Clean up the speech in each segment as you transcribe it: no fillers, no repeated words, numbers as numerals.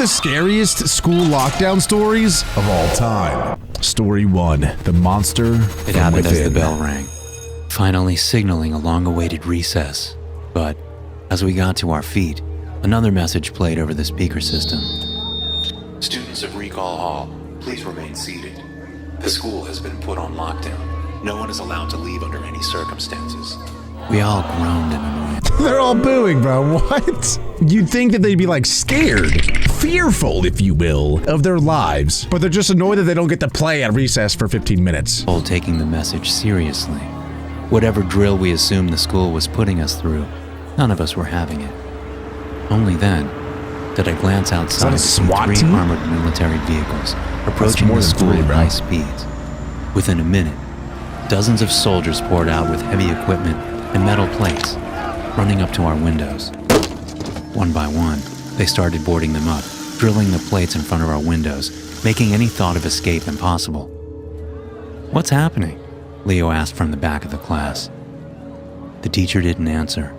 the scariest school lockdown stories of all time. Story 1, the monster It happened as the bell rang, finally signaling a long-awaited recess. But as we got to our feet, another message played over the speaker system. Students of Recall Hall, please remain seated. The school has been put on lockdown. No one is allowed to leave under any circumstances. We all groaned in annoyance. They're all booing, bro. What? You'd think that they'd be like scared, fearful, if you will, of their lives, but they're just annoyed that they don't get to play at recess for 15 minutes. All taking the message seriously. Whatever drill we assumed the school was putting us through, none of us were having it. Only then did I glance outside to see 3 armored military vehicles approaching the school at high speeds. Within a minute, dozens of soldiers poured out with heavy equipment and metal plates, running up to our windows. One by one, they started boarding them up, drilling the plates in front of our windows, making any thought of escape impossible. "What's happening?" Leo asked from the back of the class. The teacher didn't answer.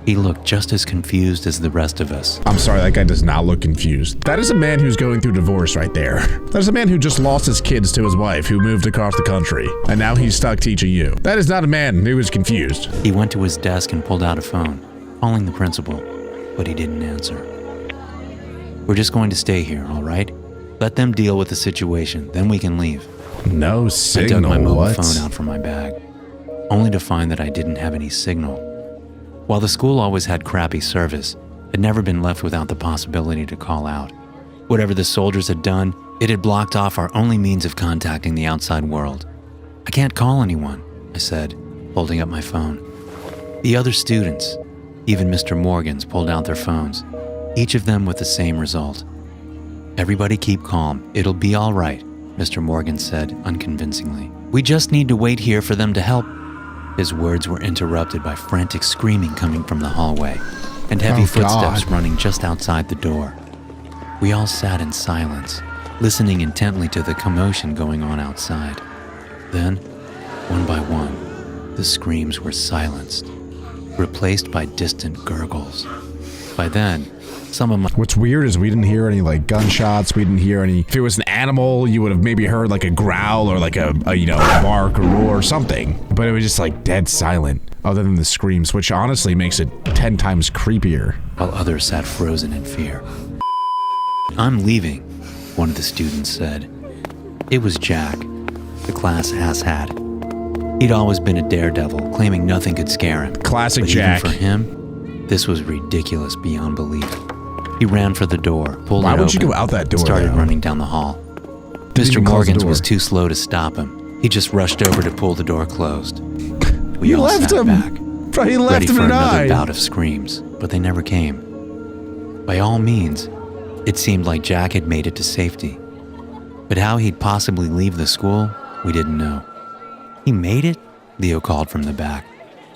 He looked just as confused as the rest of us. I'm sorry, that guy does not look confused. That is a man who's going through divorce right there. That is a man who just lost his kids to his wife, who moved across the country, and now he's stuck teaching you. That is not a man who is confused. He went to his desk and pulled out a phone, calling the principal, but he didn't answer. "We're just going to stay here, all right? Let them deal with the situation, then we can leave." No signal, I dug my mobile what? phone out from my bag, only to find that I didn't have any signal. While the school always had crappy service, I'd never been left without the possibility to call out. Whatever the soldiers had done, it had blocked off our only means of contacting the outside world. "I can't call anyone," I said, holding up my phone. The other students, even Mr. Morgan's, pulled out their phones, each of them with the same result. "Everybody keep calm, it'll be all right," Mr. Morgan said unconvincingly. "We just need to wait here for them to help." His words were interrupted by frantic screaming coming from the hallway and heavy footsteps running just outside the door. We all sat in silence, listening intently to the commotion going on outside. Then, one by one, the screams were silenced, replaced by distant gurgles. By then, some of my... What's weird is we didn't hear any like gunshots. We didn't hear any. If it was an animal, you would have maybe heard like a growl or like a bark or roar or something. But it was just like dead silent, other than the screams, which honestly makes it 10 times creepier. While others sat frozen in fear. "I'm leaving," one of the students said. It was Jack, the class asshat. He'd always been a daredevil, claiming nothing could scare him. Classic but Jack. Even for him, this was ridiculous beyond belief. He ran for the door, pulled it open. Why would you go out that door, started though? running down the hall. Mr. Morgan's was too slow to stop him. He just rushed over to pull the door closed. We all left sat him. back, Bro, he left ready him for to another die. bout of screams, but they never came. By all means, it seemed like Jack had made it to safety. But how he'd possibly leave the school, we didn't know. "He made it?" Leo called from the back.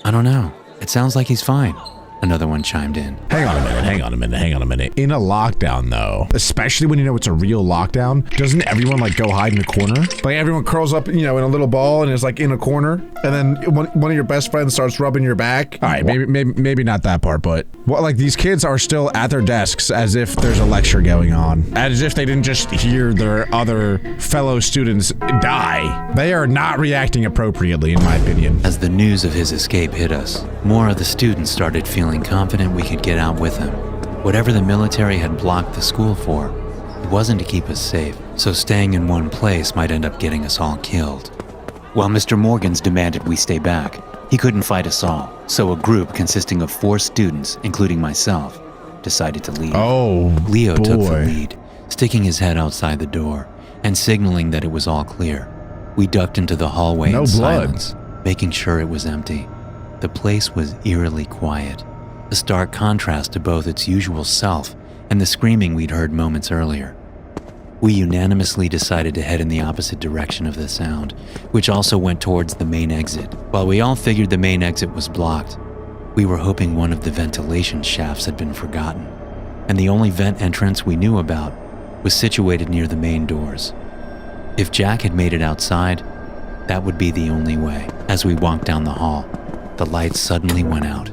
"I don't know. It sounds like he's fine," another one chimed in. Hang on a minute. In a lockdown, though, especially when you know it's a real lockdown, doesn't everyone like go hide in a corner? Like everyone curls up, in a little ball and is like in a corner, and then one of your best friends starts rubbing your back. All right, maybe not that part, but like these kids are still at their desks as if there's a lecture going on, as if they didn't just hear their other fellow students die. They are not reacting appropriately, in my opinion. As the news of his escape hit us, more of the students started feeling confident we could get out with him. Whatever the military had blocked the school for, it wasn't to keep us safe, so staying in one place might end up getting us all killed. While Mr. Morgan's demanded we stay back, he couldn't fight us all, so a group consisting of 4 students, including myself, decided to leave. Oh, Leo boy. took the lead, sticking his head outside the door and signaling that it was all clear. We ducked into the hallway in silence, making sure it was empty. The place was eerily quiet, a stark contrast to both its usual self and the screaming we'd heard moments earlier. We unanimously decided to head in the opposite direction of the sound, which also went towards the main exit. While we all figured the main exit was blocked, we were hoping one of the ventilation shafts had been forgotten, and the only vent entrance we knew about was situated near the main doors. If Jack had made it outside, that would be the only way. As we walked down the hall, the lights suddenly went out.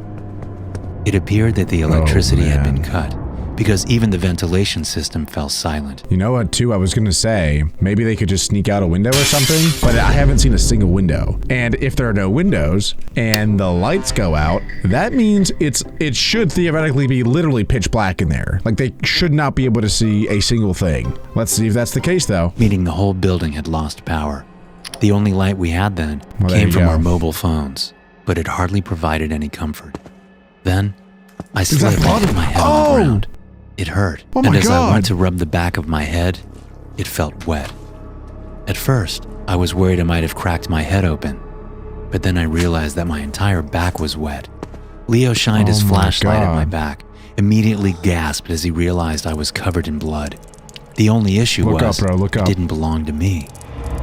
It appeared that the electricity had been cut, because even the ventilation system fell silent. You know what, too? I was gonna say, maybe they could just sneak out a window or something, but I haven't seen a single window. And if there are no windows and the lights go out, that means it should theoretically be literally pitch black in there. Like, they should not be able to see a single thing. Let's see if that's the case, though. Meaning the whole building had lost power. The only light we had then Well, came from go. our mobile phones, but it hardly provided any comfort. Then, I slipped and hit my head on the ground. It hurt, Oh and my as I God. went to rub the back of my head, it felt wet. At first, I was worried I might have cracked my head open, but then I realized that my entire back was wet. Leo shined his Oh my flashlight at my God. back, immediately gasped as he realized I was covered in blood. The only issue Look was up, bro, look it up. didn't belong to me.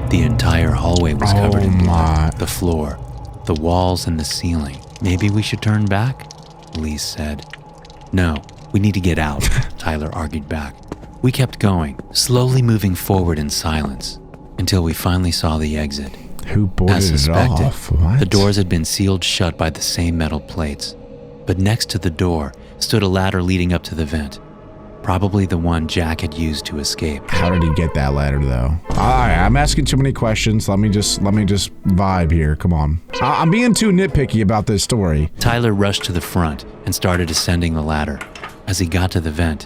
The entire hallway was covered in my. blood. The floor, the walls, and the ceiling. Maybe we should turn back? Elise said. No, we need to get out, Tyler argued back. We kept going, slowly moving forward in silence, until we finally saw the exit. Who boarded As it suspected, off? What? the doors had been sealed shut by the same metal plates. But next to the door stood a ladder leading up to the vent. Probably the one Jack had used to escape. How did he get that ladder, though? Alright, I'm asking too many questions. Let me just vibe here. Come on. I'm being too nitpicky about this story. Tyler rushed to the front and started ascending the ladder. As he got to the vent,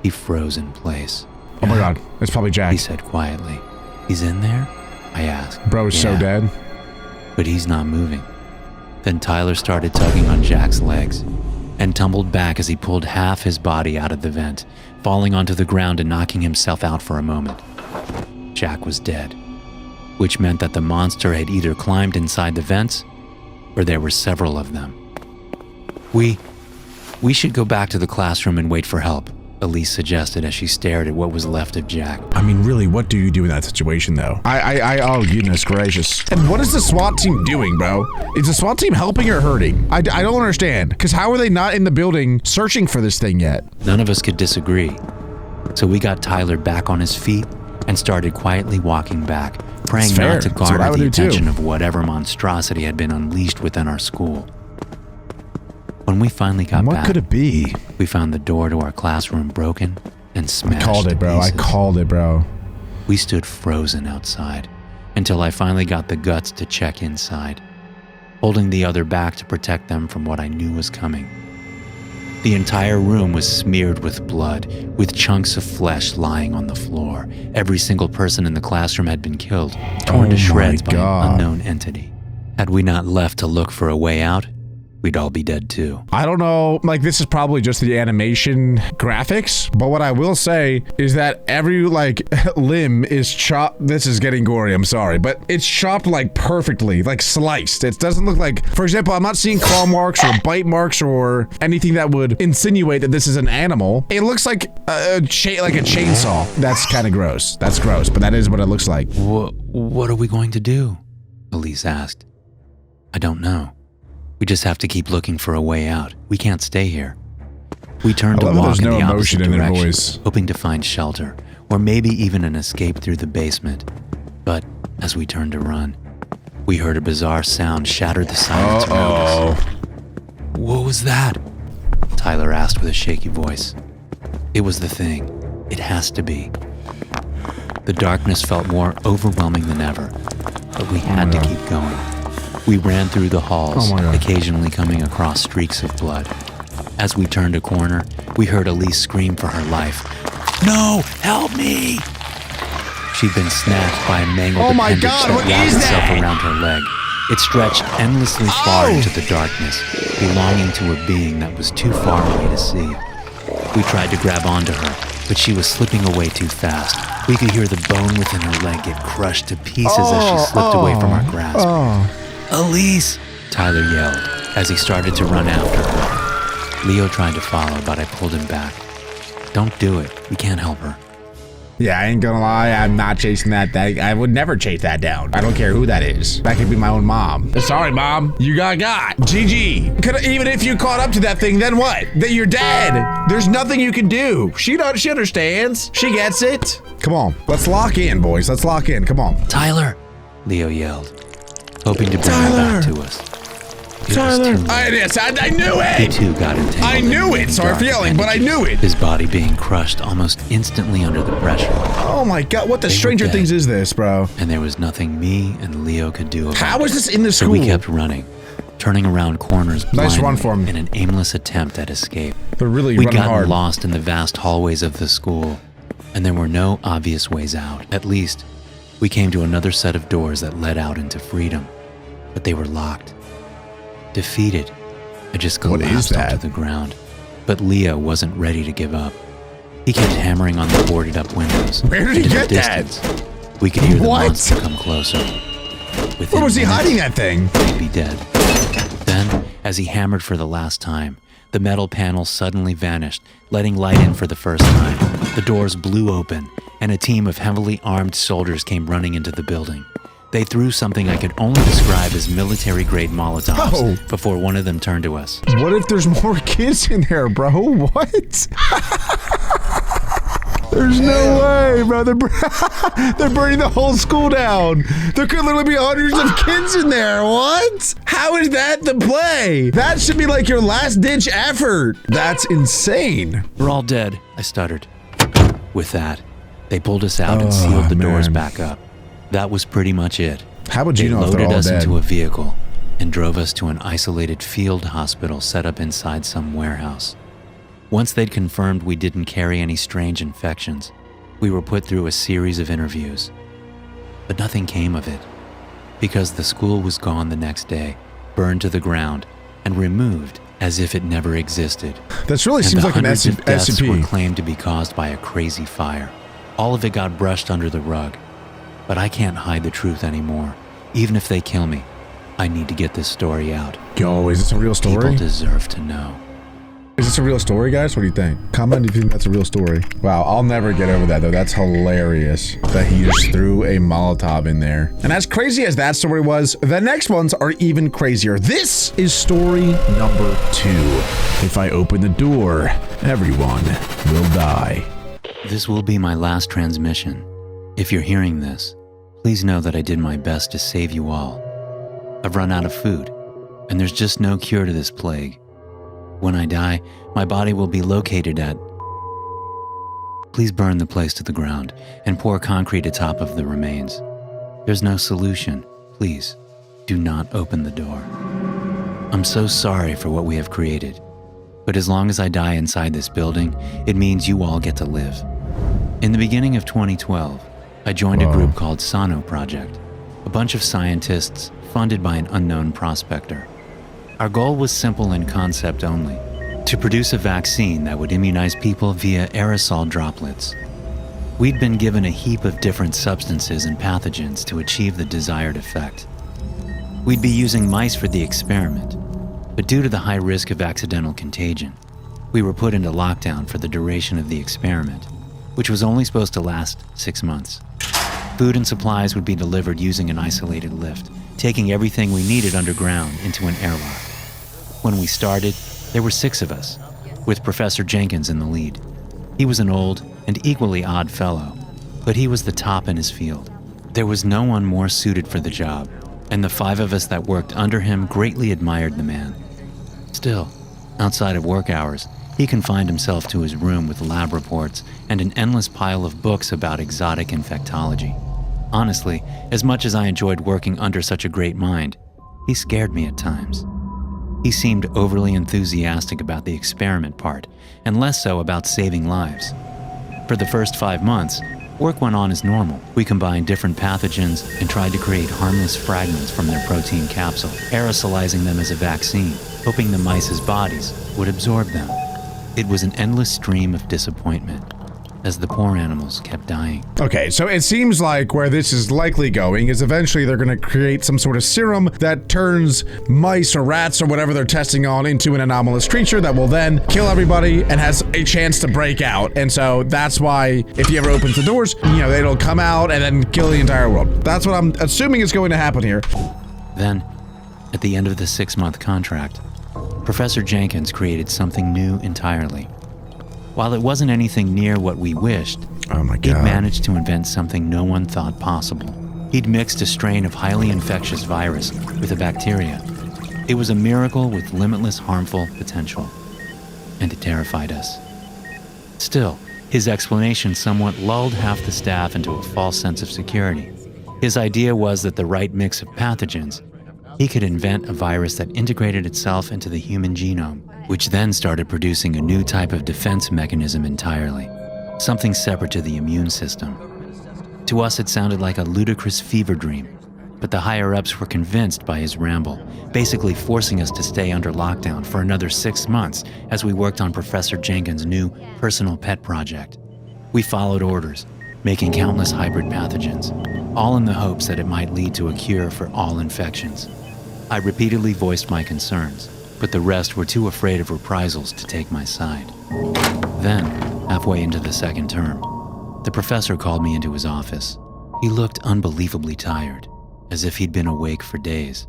he froze in place. Oh my God, it's probably Jack. He said quietly. He's in there? I asked. Bro's so "Yeah." dead. But he's not moving. Then Tyler started tugging on Jack's legs and tumbled back as he pulled half his body out of the vent, falling onto the ground and knocking himself out for a moment. Jack was dead, which meant that the monster had either climbed inside the vents or there were several of them. We should go back to the classroom and wait for help, Elise suggested as she stared at what was left of Jack. I mean, really, what do you do in that situation, though? Oh, goodness gracious. And what is the SWAT team doing, bro? Is the SWAT team helping or hurting? I don't understand. Because how are they not in the building searching for this thing yet? None of us could disagree. So we got Tyler back on his feet and started quietly walking back, praying That's fair. not to That's what I garner would the do too. attention of whatever monstrosity had been unleashed within our school. When we finally got What back, could it be? we found the door to our classroom broken and smashed Called to it, bro. I pieces. called it, bro. We stood frozen outside until I finally got the guts to check inside, holding the other back to protect them from what I knew was coming. The entire room was smeared with blood, with chunks of flesh lying on the floor. Every single person in the classroom had been killed, torn Oh to my shreds by God. an unknown entity. Had we not left to look for a way out, we'd all be dead too. I don't know, like, this is probably just the animation graphics, but what I will say is that every, like, limb is chopped. This is getting gory, I'm sorry, but it's chopped, like, perfectly, like, sliced. It doesn't look like, for example, I'm not seeing claw marks or bite marks or anything that would insinuate that this is an animal. It looks like a chainsaw. That's kind of gross. That's gross, but that is what it looks like. What are we going to do? Elise asked. I don't know. We just have to keep looking for a way out. We can't stay here. We turned to love that walk there's in no the emotion opposite in their direction, voice. hoping to find shelter, or maybe even an escape through the basement. But as we turned to run, we heard a bizarre sound shatter the silence around us. What was that? Tyler asked with a shaky voice. It was the thing. It has to be. The darkness felt more overwhelming than ever, but we had to keep going. We ran through the halls, Oh my God. occasionally coming across streaks of blood. As we turned a corner, we heard Elise scream for her life. No, help me! She'd been snatched by a mangled Oh my appendage God, that what wrapped is itself that? around her leg. It stretched endlessly far into the darkness, belonging to a being that was too far away to see. We tried to grab onto her, but she was slipping away too fast. We could hear the bone within her leg get crushed to pieces as she slipped away from our grasp. Elise! Tyler yelled as he started to run after her. Leo tried to follow, but I pulled him back. Don't do it. We can't help her. Yeah, I ain't gonna lie, I'm not chasing that thing. I would never chase that down. I don't care who that is. That could be my own mom. Sorry, mom. You got. GG. Even if you caught up to that thing, then what? That you're dead. There's nothing you can do. She understands. She gets it. Come on. Let's lock in, boys. Let's lock in. Come on. Tyler! Leo yelled, hoping to bring her back to us. Tyler. too late. I knew He it. too got entangled. I knew it. Sorry for yelling, but I knew it. His body being crushed almost instantly under the pressure. Oh my God! What the They were Stranger dead. Things is this, bro? And there was nothing me and Leo could do about it. How is this in the So school? we kept running, turning around corners Nice blindly run for him. in an aimless attempt at escape. They're really We'd running gotten hard. lost in the vast hallways of the school, and there were no obvious ways out. At least, we came to another set of doors that led out into freedom, but they were locked. Defeated, I just What is collapsed that? onto the ground. But Leo wasn't ready to give up. He kept hammering on the boarded up windows. Where did he and in get the that? distance, we could hear the What? monster come closer. Within Where was he minutes, hiding that thing? He'd be dead. Then, as he hammered for the last time, the metal panel suddenly vanished, letting light in for the first time. The doors blew open, and a team of heavily armed soldiers came running into the building. They threw something I could only describe as military-grade Molotovs Oh. before one of them turned to us. What if there's more kids in there, bro? What? There's no way, bro. They're burning the whole school down. There could literally be hundreds of kids in there. What? How is that the play? That should be like your last-ditch effort. That's insane. We're all dead, I stuttered. With that, they pulled us out and Oh, sealed the doors man. back up. That was pretty much it. How would They you know if they're loaded all us dead? into a vehicle and drove us to an isolated field hospital set up inside some warehouse. Once they'd confirmed we didn't carry any strange infections, we were put through a series of interviews. But nothing came of it, because the school was gone the next day, burned to the ground, and removed as if it never existed. This really And seems the like an hundreds of deaths were SCP. claimed to be caused by a crazy fire. All of it got brushed under the rug. But I can't hide the truth anymore. Even if they kill me, I need to get this story out. Yo, is this a real People story? deserve to know. Is this a real story, guys? What do you think? Comment if you think that's a real story. Wow, I'll never get over that, though. That's hilarious that he just threw a Molotov in there. And as crazy as that story was, the next ones are even crazier. This is story number 2. If I open the door, everyone will die. This will be my last transmission. If you're hearing this, please know that I did my best to save you all. I've run out of food, and there's just no cure to this plague. When I die, my body will be located at... Please burn the place to the ground and pour concrete atop of the remains. There's no solution. Please, do not open the door. I'm so sorry for what we have created, but as long as I die inside this building, it means you all get to live. In the beginning of 2012, I joined a group called Sano Project, a bunch of scientists funded by an unknown prospector. Our goal was simple in concept only, to produce a vaccine that would immunize people via aerosol droplets. We'd been given a heap of different substances and pathogens to achieve the desired effect. We'd be using mice for the experiment, but due to the high risk of accidental contagion, we were put into lockdown for the duration of the experiment, which was only supposed to last 6 months. Food and supplies would be delivered using an isolated lift, taking everything we needed underground into an airlock. When we started, there were 6 of us, with Professor Jenkins in the lead. He was an old and equally odd fellow, but he was the top in his field. There was no one more suited for the job, and the 5 of us that worked under him greatly admired the man. Still, outside of work hours, he confined himself to his room with lab reports and an endless pile of books about exotic infectology. Honestly, as much as I enjoyed working under such a great mind, he scared me at times. He seemed overly enthusiastic about the experiment part, and less so about saving lives. For the first 5 months, work went on as normal. We combined different pathogens and tried to create harmless fragments from their protein capsule, aerosolizing them as a vaccine, hoping the mice's bodies would absorb them. It was an endless stream of disappointment, as the poor animals kept dying. Okay, so it seems like where this is likely going is eventually they're going to create some sort of serum that turns mice or rats or whatever they're testing on into an anomalous creature that will then kill everybody and has a chance to break out. And so that's why if he ever opens the doors, you know, it'll come out and then kill the entire world. That's what I'm assuming is going to happen here. Then, at the end of the 6-month contract, Professor Jenkins created something new entirely. While it wasn't anything near what we wished, Oh my he'd God. managed to invent something no one thought possible. He'd mixed a strain of highly infectious virus with a bacteria. It was a miracle with limitless harmful potential, and it terrified us. Still, his explanation somewhat lulled half the staff into a false sense of security. His idea was that the right mix of pathogens, he could invent a virus that integrated itself into the human genome, which then started producing a new type of defense mechanism entirely, something separate to the immune system. To us, it sounded like a ludicrous fever dream, but the higher-ups were convinced by his ramble, basically forcing us to stay under lockdown for another 6 months as we worked on Professor Jenkins' new personal pet project. We followed orders, making countless hybrid pathogens, all in the hopes that it might lead to a cure for all infections. I repeatedly voiced my concerns, but the rest were too afraid of reprisals to take my side. Then, halfway into the second term, the professor called me into his office. He looked unbelievably tired, as if he'd been awake for days.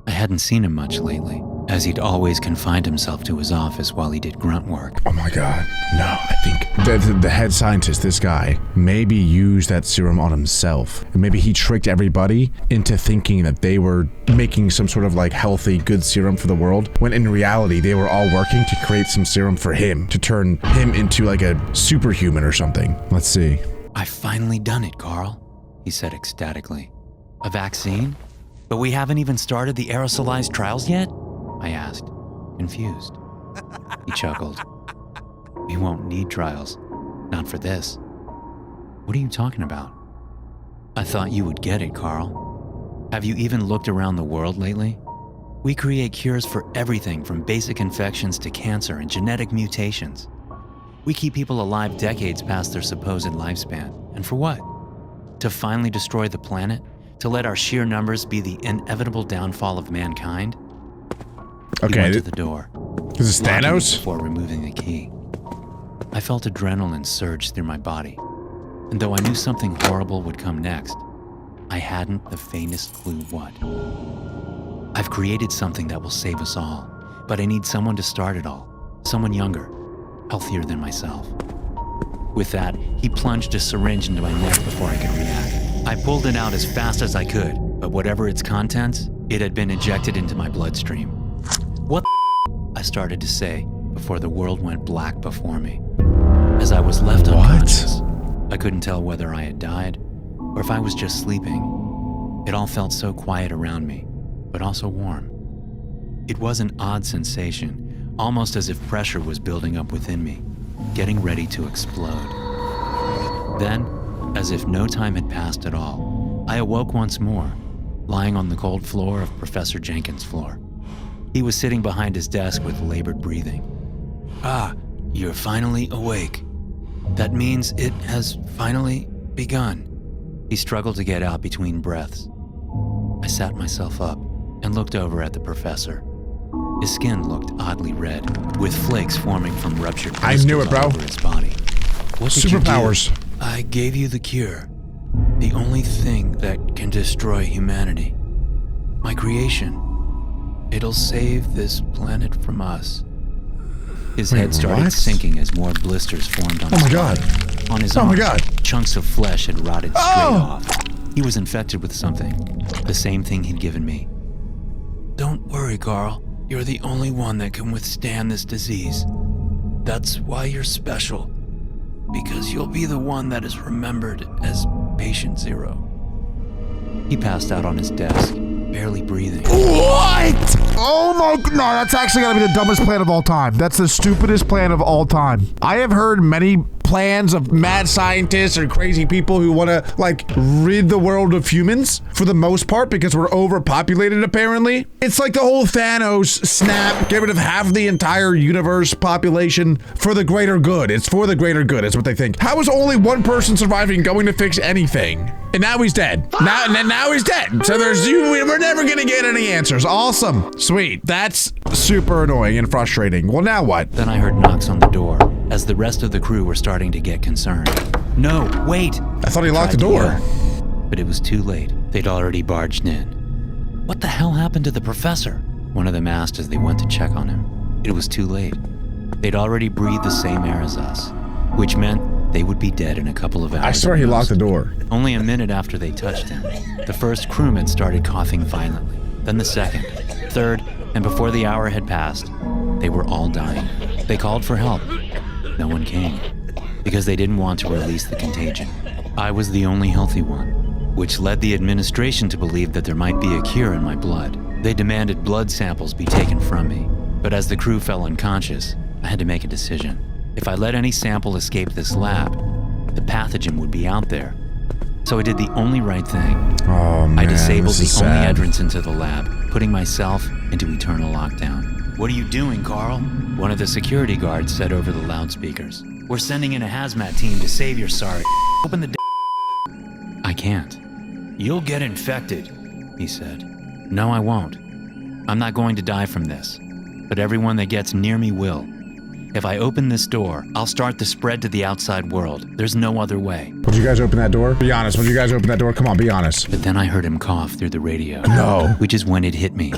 I hadn't seen him much lately, as he'd always confined himself to his office while he did grunt work. Oh my God. No, I think the head scientist, this guy, maybe used that serum on himself. And maybe he tricked everybody into thinking that they were making some sort of like healthy, good serum for the world, when in reality, they were all working to create some serum for him, to turn him into like a superhuman or something. Let's see. "I've finally done it, Carl," he said ecstatically. "A vaccine? But we haven't even started the aerosolized trials yet?" I asked, confused. He chuckled. "We won't need trials. Not for this." "What are you talking about?" "I thought you would get it, Carl. Have you even looked around the world lately? We create cures for everything from basic infections to cancer and genetic mutations. We keep people alive decades past their supposed lifespan. And for what? To finally destroy the planet? To let our sheer numbers be the inevitable downfall of mankind?" Okay. He went to the door. This is locking it Thanos? before removing the key. I felt adrenaline surge through my body, and though I knew something horrible would come next, I hadn't the faintest clue what. "I've created something that will save us all, but I need someone to start it all. Someone younger, healthier than myself." With that, he plunged a syringe into my neck before I could react. I pulled it out as fast as I could, but whatever its contents, it had been ejected into my bloodstream. "What the I started to say before the world went black before me. As I was left unconscious, I couldn't tell whether I had died or if I was just sleeping. It all felt so quiet around me, but also warm. It was an odd sensation, almost as if pressure was building up within me, getting ready to explode. Then, as if no time had passed at all, I awoke once more, lying on the cold floor of Professor Jenkins' floor. He was sitting behind his desk with labored breathing. "Ah, you're finally awake. That means it has finally begun." He struggled to get out between breaths. I sat myself up and looked over at the professor. His skin looked oddly red, with flakes forming from ruptured I knew it, crystals all bro. over his body. "What did you do?" Superpowers. "I gave you the cure. The only thing that can destroy humanity. My creation. It'll save this planet from us." His head started what? sinking as more blisters formed on Oh his my God. body. On his Oh my arms, God. chunks of flesh had rotted straight Oh! off. He was infected with something, the same thing he'd given me. "Don't worry, Carl. You're the only one that can withstand this disease. That's why you're special. Because you'll be the one that is remembered as Patient Zero." He passed out on his desk, barely breathing. What? Oh my, no, that's actually gotta be the dumbest plan of all time. That's the stupidest plan of all time. I have heard many plans of mad scientists or crazy people who want to like rid the world of humans for the most part because we're overpopulated apparently. It's like the whole Thanos snap, get rid of half the entire universe population for the greater good. It's for the greater good is what they think. How is only one person surviving going to fix anything? And now he's dead. Now he's dead. So we're never gonna get any answers. Awesome. Sweet. That's super annoying and frustrating. Well, now what? Then I heard knocks on the door as the rest of the crew were starting to get concerned. "No, wait!" I thought he locked the tried to door. yell, but it was too late. They'd already barged in. "What the hell happened to the professor?" one of them asked as they went to check on him. It was too late. They'd already breathed the same air as us, which meant they would be dead in a couple of hours. I swear at he most. locked the door. Only a minute after they touched him, the first crewman started coughing violently, then the second, third, and before the hour had passed, they were all dying. They called for help. No one came, because they didn't want to release the contagion. I was the only healthy one, which led the administration to believe that there might be a cure in my blood. They demanded blood samples be taken from me, but as the crew fell unconscious, I had to make a decision. If I let any sample escape this lab, the pathogen would be out there. So I did the only right thing. Oh, man, I disabled this is the only sad. entrance into the lab, putting myself into eternal lockdown. "What are you doing, Carl?" one of the security guards said over the loudspeakers. "We're sending in a hazmat team to save your sorry. Open the I can't. "You'll get infected," he said. "No, I won't. I'm not going to die from this, but everyone that gets near me will. If I open this door, I'll start the spread to the outside world. There's no other way." Would you guys open that door? Be honest. Would you guys open that door? Come on, be honest. But then I heard him cough through the radio. No. Which is when it hit me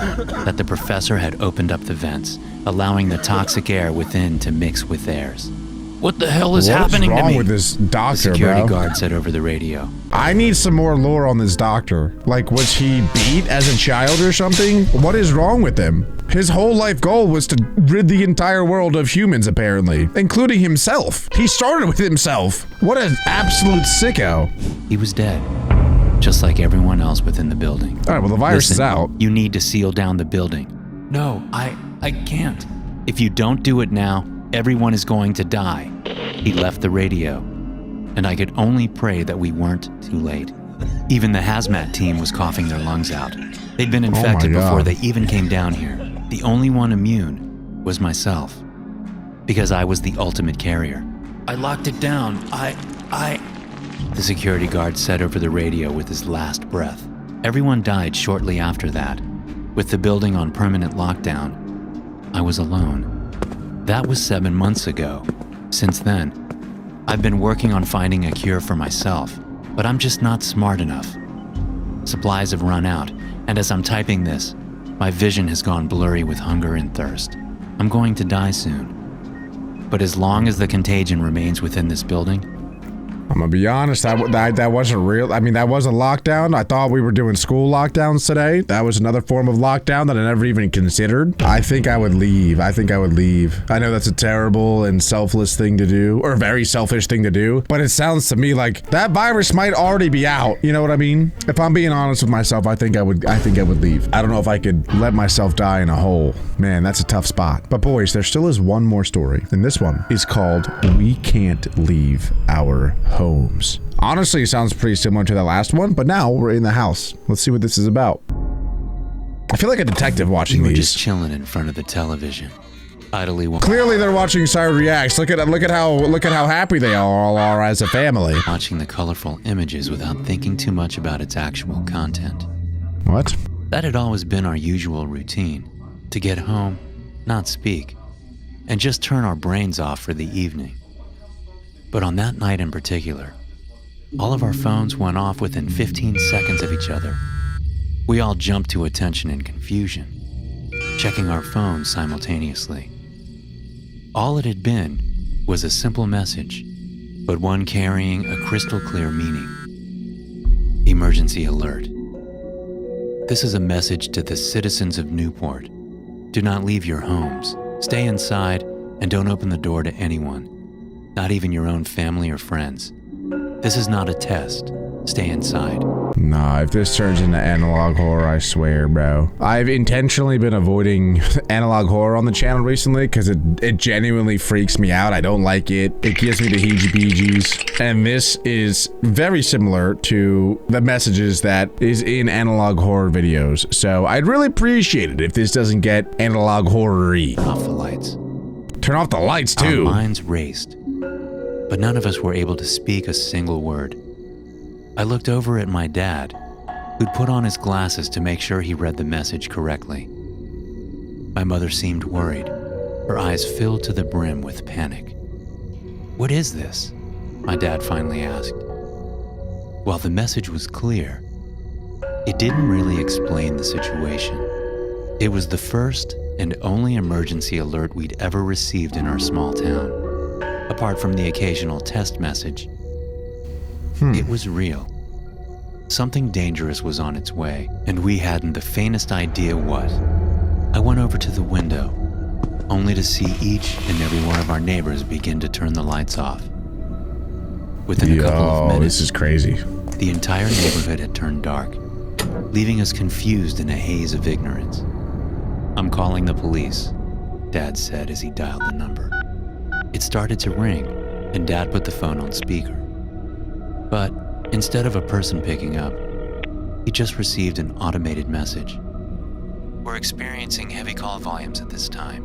that the professor had opened up the vents, allowing the toxic air within to mix with theirs. "What the hell is happening to me?" What's wrong with this the doctor, security bro? guard said over the radio. I need some more lore on this doctor. Like, was he beat as a child or something? What is wrong with him? His whole life goal was to rid the entire world of humans, apparently, including himself. He started with himself. What an absolute sicko. He was dead, just like everyone else within the building. All right, well, the virus is out. You need to seal down the building. "No, I can't. If you don't do it now, everyone is going to die." He left the radio, and I could only pray that we weren't too late. Even the hazmat team was coughing their lungs out. They'd been infected God. before they even came down here. The only one immune was myself, because I was the ultimate carrier. "I locked it down. The security guard said over the radio with his last breath. Everyone died shortly after that. With the building on permanent lockdown, I was alone. That was 7 months ago. Since then, I've been working on finding a cure for myself, but I'm just not smart enough. Supplies have run out, and as I'm typing this, my vision has gone blurry with hunger and thirst. I'm going to die soon. But as long as the contagion remains within this building, I'm gonna be honest, that wasn't real. I mean, that was a lockdown. I thought we were doing school lockdowns today. That was another form of lockdown that I never even considered. I think I would leave. I know that's a terrible and selfless thing to do, or a very selfish thing to do, but it sounds to me like that virus might already be out. You know what I mean? If I'm being honest with myself, I think I would leave. I don't know if I could let myself die in a hole. Man, that's a tough spot. But boys, there still is one more story, and this one is called "We Can't Leave Our Homes." Honestly, it sounds pretty similar to the last one, but now we're in the house. Let's see what this is about. I feel like a detective watching we were these. just chilling in front of the television, idly Clearly, they're watching Sire Reacts. Look at how happy they all are as a family. watching the colorful images without thinking too much about its actual content. What? That had always been our usual routine, to get home, not speak, and just turn our brains off for the evening. But on that night in particular, all of our phones went off within 15 seconds of each other. We all jumped to attention in confusion, checking our phones simultaneously. All it had been was a simple message, but one carrying a crystal clear meaning. Emergency alert. This is a message to the citizens of Newport. Do not leave your homes. Stay inside and don't open the door to anyone, not even your own family or friends. This is not a test. Stay inside. Nah, if this turns into analog horror, I swear, bro. I've intentionally been avoiding analog horror on the channel recently because it genuinely freaks me out. I don't like it. It gives me the heebie-jeebies. And this is very similar to the messages that is in analog horror videos. So I'd really appreciate it if this doesn't get analog horror-y. Turn off the lights. Turn off the lights, too. Our minds raced, but none of us were able to speak a single word. I looked over at my dad, who'd put on his glasses to make sure he read the message correctly. My mother seemed worried, her eyes filled to the brim with panic. "What is this?" my dad finally asked. While the message was clear, it didn't really explain the situation. It was the first and only emergency alert we'd ever received in our small town, apart from the occasional test message. It was real. Something dangerous was on its way, and we hadn't the faintest idea what. I went over to the window, only to see each and every one of our neighbors begin to turn the lights off. Within a couple of minutes, this is crazy. the entire neighborhood had turned dark, leaving us confused in a haze of ignorance. "I'm calling the police," Dad said as he dialed the number. It started to ring, and Dad put the phone on speaker. But instead of a person picking up, he just received an automated message. "We're experiencing heavy call volumes at this time.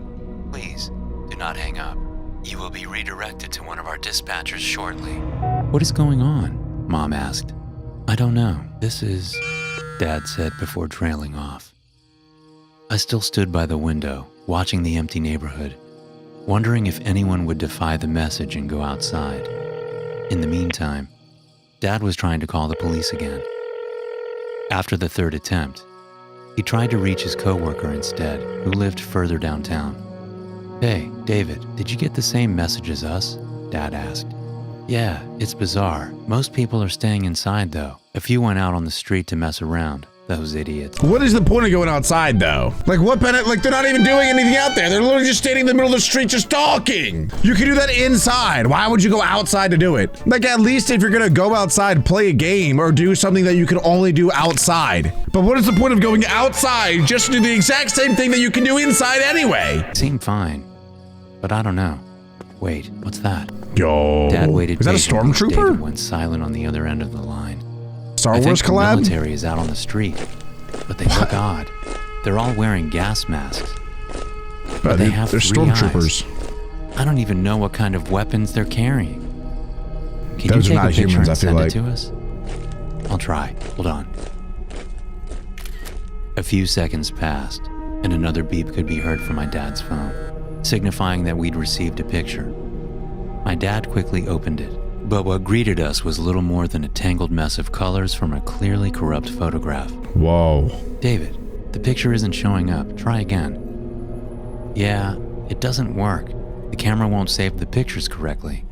Please do not hang up. You will be redirected to one of our dispatchers shortly." "What is going on?" Mom asked. "I don't know. This is," Dad said before trailing off. I still stood by the window, watching the empty neighborhood, wondering if anyone would defy the message and go outside. In the meantime, Dad was trying to call the police again. After the third attempt, he tried to reach his coworker instead, who lived further downtown. "Hey, David, did you get the same message as us?" Dad asked. "Yeah, it's bizarre. Most people are staying inside though. A few went out on the street to mess around. Those idiots." What is the point of going outside, though? Like, what benefit? Like, they're not even doing anything out there. They're literally just standing in the middle of the street just talking. You can do that inside. Why would you go outside to do it? Like, at least if you're gonna go outside, play a game or do something that you can only do outside. But what is the point of going outside just to do the exact same thing that you can do inside anyway? Seemed fine, but I don't know. Wait, what's that? Yo. Dad waited. Is that a patiently as stormtrooper? David went silent on the other end of the line. Star I Wars think collab? the military is out on the street, but they look odd. They're all wearing gas masks, but they have they're 3 eyes. stormtroopers. I don't even know what kind of weapons they're carrying. Can Those are you take not a picture humans, and I feel send like. it to us? I'll try. Hold on. A few seconds passed, and another beep could be heard from my dad's phone, signifying that we'd received a picture. My dad quickly opened it, but what greeted us was little more than a tangled mess of colors from a clearly corrupt photograph. Whoa. "David, the picture isn't showing up. Try again." "Yeah, it doesn't work. The camera won't save the pictures correctly."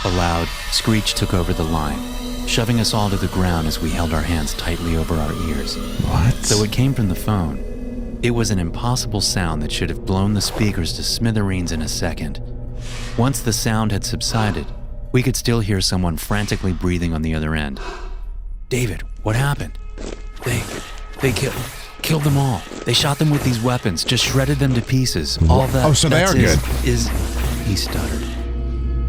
A loud screech took over the line, shoving us all to the ground as we held our hands tightly over our ears. What? Though it came from the phone, it was an impossible sound that should have blown the speakers to smithereens in a second. Once the sound had subsided, we could still hear someone frantically breathing on the other end. "David, what happened?" They killed them all. They shot them with these weapons, just shredded them to pieces. All that. Oh, so they are good. He stuttered.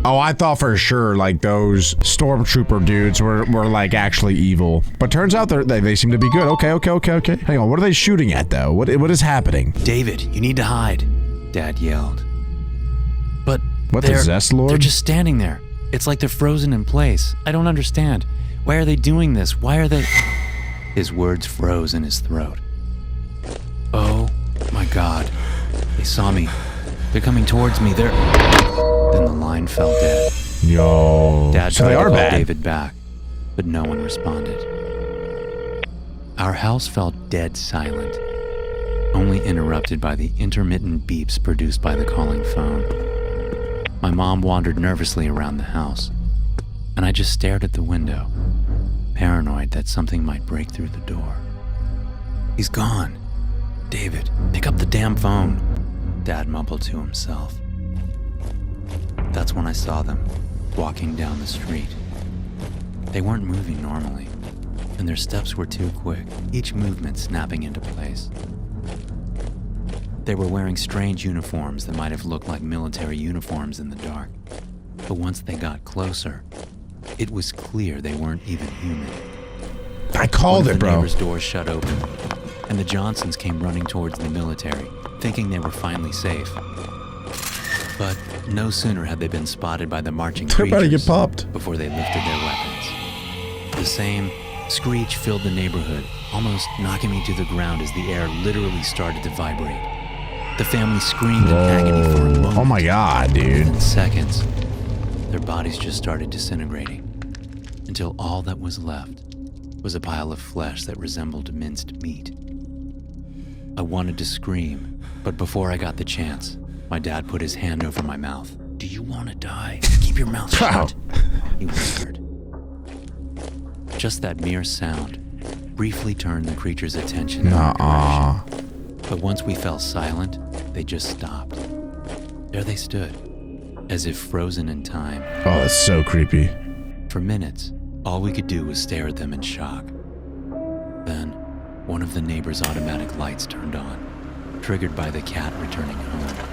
Oh, I thought for sure like those stormtrooper dudes were like actually evil, but turns out they seem to be good. Okay. Hang on, what are they shooting at though? What is happening? "David, you need to hide," Dad yelled. "But What the zest lord? They're just standing there. It's like they're frozen in place. I don't understand. Why are they doing this? Why are they?" His words froze in his throat. "Oh my God. They saw me. They're coming towards me. Then the line fell dead. Yo. Dad So tried they to are call bad. David back, but no one responded. Our house fell dead silent, only interrupted by the intermittent beeps produced by the calling phone. My mom wandered nervously around the house, and I just stared at the window, paranoid that something might break through the door. "He's gone. David, pick up the damn phone," Dad mumbled to himself. That's when I saw them, walking down the street. They weren't moving normally, and their steps were too quick, each movement snapping into place. They were wearing strange uniforms that might have looked like military uniforms in the dark, but once they got closer, it was clear they weren't even human. I called One of it, the bro. neighbor's doors shut open, and the Johnsons came running towards the military, thinking they were finally safe. But no sooner had they been spotted by the marching They're about to creatures get popped. before they lifted their weapons. The same screech filled the neighborhood, almost knocking me to the ground as the air literally started to vibrate. The family screamed in agony for a moment. Oh my God, dude. In seconds, their bodies just started disintegrating, until all that was left was a pile of flesh that resembled minced meat. I wanted to scream, but before I got the chance, my dad put his hand over my mouth. "Do you want to die? Keep your mouth shut," he whispered. Just that mere sound briefly turned the creature's attention in our Nuh-uh. direction. But once we fell silent, they just stopped. There they stood, as if frozen in time. Oh, that's so creepy. For minutes, all we could do was stare at them in shock. Then, one of the neighbor's automatic lights turned on, triggered by the cat returning home.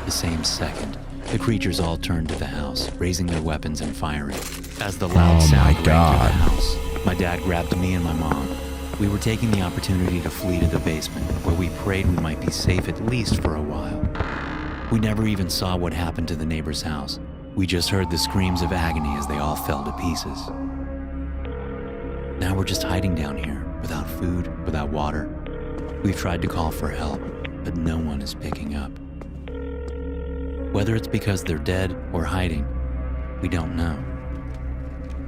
The same second, the creatures all turned to the house, raising their weapons and firing. As the loud sound rang through the house, my dad grabbed me and my mom. We were taking the opportunity to flee to the basement, where we prayed we might be safe at least for a while. We never even saw what happened to the neighbor's house. We just heard the screams of agony as they all fell to pieces. Now we're just hiding down here, without food, without water. We've tried to call for help, but no one is picking up. Whether it's because they're dead or hiding, we don't know.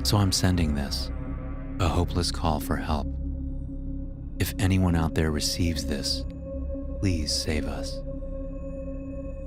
So I'm sending this, a hopeless call for help. If anyone out there receives this, please save us.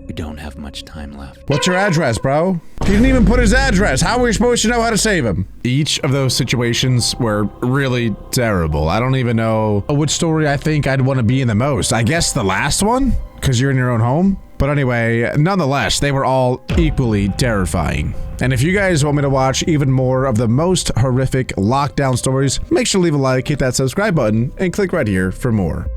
We don't have much time left. What's your address, bro? He didn't even put his address. How are we supposed to know how to save him? Each of those situations were really terrible. I don't even know which story I think I'd want to be in the most. I guess the last one, because you're in your own home. But anyway, nonetheless, they were all equally terrifying. And if you guys want me to watch even more of the most horrific lockdown stories, make sure to leave a like, hit that subscribe button, and click right here for more.